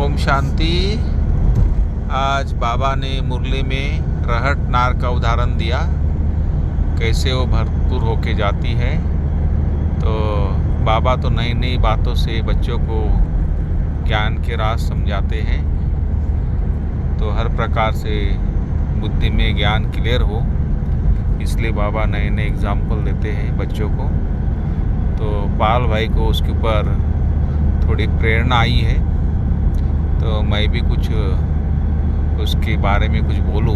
ओम शांति। आज बाबा ने मुरली में रहट नार का उदाहरण दिया, कैसे वो भरपूर होके जाती है। तो बाबा तो नई नई बातों से बच्चों को ज्ञान के राज समझाते हैं, तो हर प्रकार से बुद्धि में ज्ञान क्लियर हो, इसलिए बाबा नए नए एग्जाम्पल देते हैं बच्चों को। तो पाल भाई को उसके ऊपर थोड़ी प्रेरणा आई है, तो मैं भी कुछ उसके बारे में कुछ बोलूं,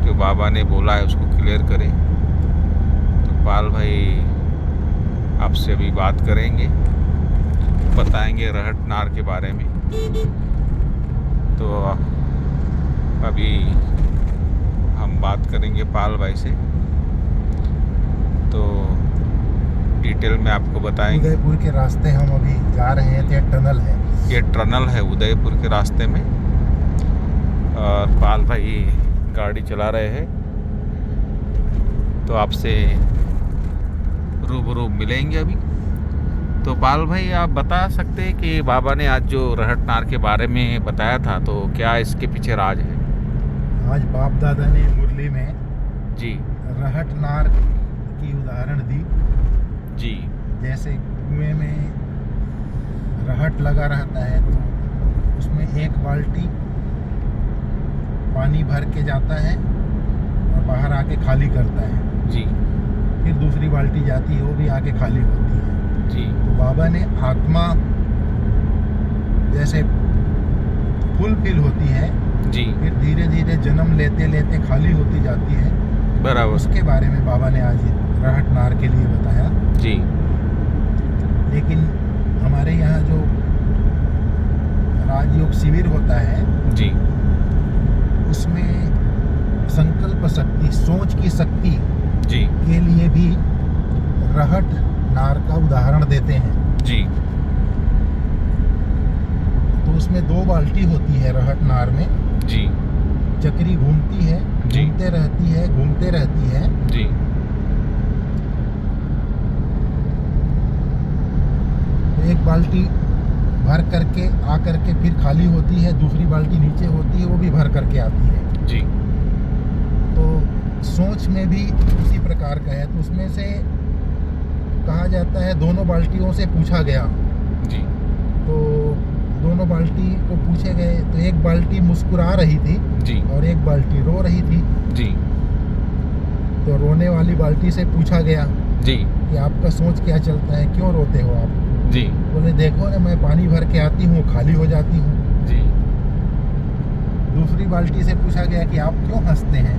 जो बाबा ने बोला है उसको क्लियर करें। तो पाल भाई आपसे अभी बात करेंगे, बताएंगे रहट नार के बारे में। तो अभी हम बात करेंगे पाल भाई से, तो डिटेल में आपको बताएंगे। उदयपुर के रास्ते हम अभी जा रहे हैं, ये टनल है। ये टनल है उदयपुर के रास्ते में, और पाल भाई गाड़ी चला रहे हैं, तो आपसे रूबरू मिलेंगे अभी। तो पाल भाई आप बता सकते हैं कि बाबा ने आज जो रहट नार के बारे में बताया था, तो क्या इसके पीछे राज है? आज बाप दादा ने मुरली में जी रहट नार की उदाहरण दी। जी। जैसे कुएं में रहट लगा रहता है, तो उसमें एक बाल्टी पानी भर के जाता है और बाहर आके खाली करता है। जी। फिर दूसरी बाल्टी जाती है, वो भी आके खाली होती है। जी। तो बाबा ने आत्मा जैसे फुलफिल होती है, जी। फिर धीरे धीरे जन्म लेते लेते खाली होती जाती है, बराबर। उसके बारे में बाबा ने आज रहट नार के लिए बताया। जी। लेकिन हमारे यहाँ जो राजयोग शिविर होता है, जी। उसमें संकल्प शक्ति, सोच की शक्ति जी। के लिए भी रहट नार का उदाहरण देते हैं। जी। तो उसमें 2 बाल्टी होती है रहट नार में। जी। चक्री घूमती है, जी। घूमते रहती है, घूमते रहती है। जी। तो एक बाल्टी भर करके आ करके फिर खाली होती है, दूसरी बाल्टी नीचे होती है, वो भी भर करके आती है। जी। तो सोच में भी इसी प्रकार का है। तो उसमें से कहा जाता है, दोनों बाल्टियों से पूछा गया। जी। तो दोनों बाल्टी को पूछे गए, तो एक बाल्टी मुस्कुरा रही थी जी। और एक बाल्टी रो रही थी। जी। तो रोने वाली बाल्टी से पूछा गया जी। कि आपका सोच क्या चलता है, क्यों रोते हो आप? जी। बोले देखो ना, मैं पानी भर के आती हूँ, खाली हो जाती हूँ। जी। दूसरी बाल्टी से पूछा गया कि आप क्यों हंसते हैं?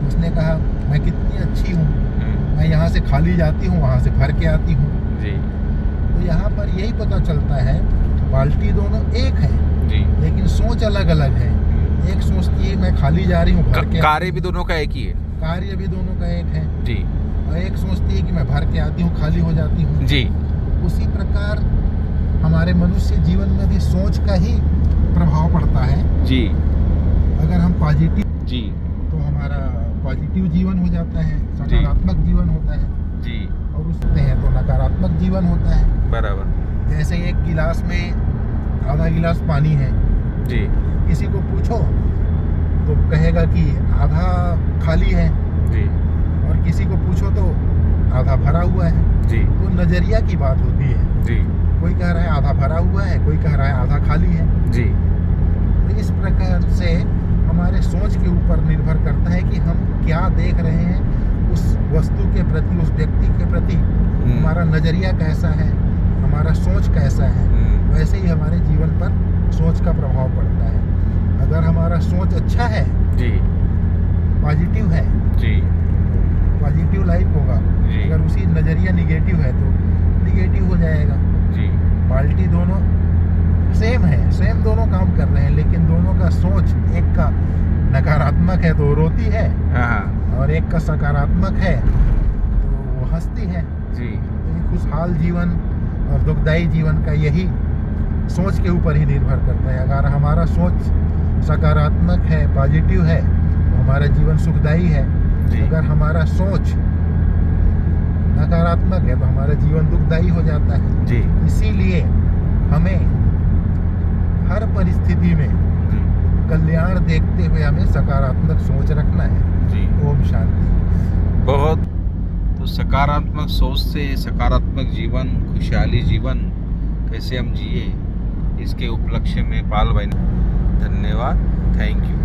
उसने कहा, मैं कितनी अच्छी हूँ, मैं यहाँ से खाली जाती हूँ, वहाँ से भर के आती हूँ। जी। तो यहाँ पर यही पता चलता है, बाल्टी दोनों एक है, जी। लेकिन सोच अलग अलग है। एक सोचती है मैं खाली जा रही हूँ, भर के। कार्य भी दोनों का एक ही है। कार्य भी दोनों का एक है। जी। और एक सोचती है कि मैं भर के आती हूँ, खाली हो जाती हूँ। जी। उसी प्रकार हमारे मनुष्य जीवन में भी सोच का ही प्रभाव पड़ता है। जी। अगर हम पॉजिटिव, जी। तो हमारा पॉजिटिव जीवन हो जाता है, सकारात्मक जीवन होता है। जी। और उससे है तो नकारात्मक जीवन होता है। बराबर। जैसे एक गिलास में आधा गिलास पानी है, जी। किसी को पूछो तो कहेगा कि आधा खाली है, जी। और किसी को पूछो तो आधा भरा हुआ है। जी। तो नजरिया की बात होती है। जी। कोई कह रहा है आधा भरा हुआ है, कोई कह रहा है आधा खाली है। जी। तो इस प्रकार से हमारे सोच के ऊपर निर्भर करता है कि हम क्या देख रहे हैं, उस वस्तु के प्रति, उस व्यक्ति के प्रति हमारा नजरिया कैसा है, हमारा सोच कैसा है। वैसे ही हमारे जीवन पर सोच का प्रभाव पड़ता है। अगर हमारा सोच अच्छा है, जी। पॉजिटिव है, जी। पॉजिटिव लाइफ होगा। जी। अगर उसी नजरिया निगेटिव है तो निगेटिव हो जाएगा। जी। बाल्टी दोनों सेम है, सेम दोनों काम कर रहे हैं, लेकिन दोनों का सोच, एक का नकारात्मक है तो रोती है, हाँ। और एक का सकारात्मक है तो वो हंसती है। जी। तो ये खुशहाल जीवन और दुखदाई जीवन का यही सोच के ऊपर ही निर्भर करता है। अगर हमारा सोच सकारात्मक है, पॉजिटिव है, तो हमारा जीवन सुखदाई है। अगर हमारा सोच नकारात्मक है तो हमारा जीवन दुखदाई हो जाता है। जी। इसीलिए हमें हर परिस्थिति में जी कल्याण देखते हुए हमें सकारात्मक सोच रखना है। जी ओम शांति। बहुत। तो सकारात्मक सोच से सकारात्मक जीवन, खुशहाली जीवन कैसे हम जिए, इसके उपलक्ष्य में पाल भाई, धन्यवाद, थैंक यू।